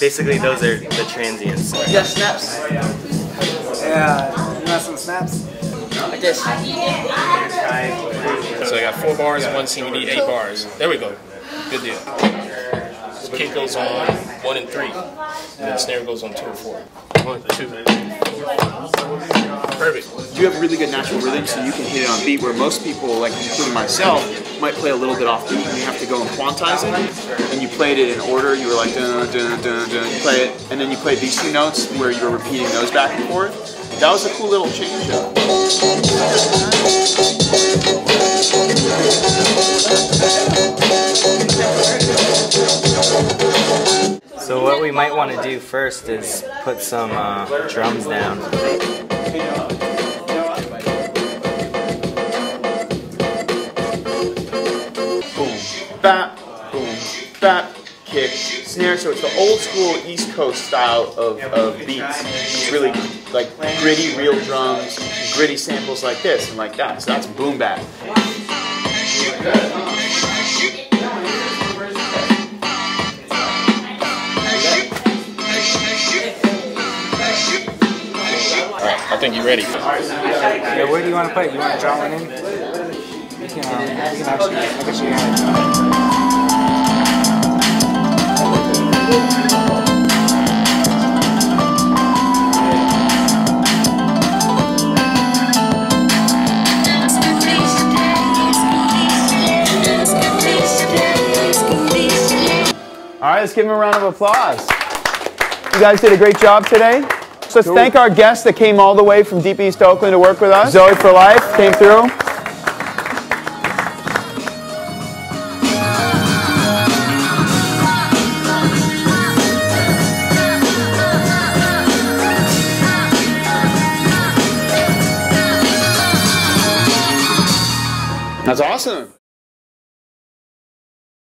Basically, those are the transients. Yeah, snaps. Yeah, you want some snaps? Like this. So I got 4 bars and 1 scene. You need 8 bars. There we go. Good deal. So kick goes on 1 and 3. And then snare goes on 2 and 4. 1, 2. Perfect. You have really good natural rhythm, so you can hit it on beat, where most people, like including myself, might play a little bit off beat and you have to go and quantize it. And you played it in order, you were like dun dun dun dun, you play it, and then you play these 2 notes where you were repeating those back and forth. That was a cool little change up. So what we might want to do first is put some drums down. Boom, bap, kick, snare. So it's the old school East Coast style of beats. It's really like gritty, real drums, gritty samples like this and like that. So that's boom bap. I think you're ready. Yeah, where do you want to put it? You want to draw one in? You can actually, I guess you can. All right, let's give him a round of applause. You guys did a great job today. So let's thank our guests that came all the way from deep East Oakland to work with us. Zoe for Life came through. That's awesome.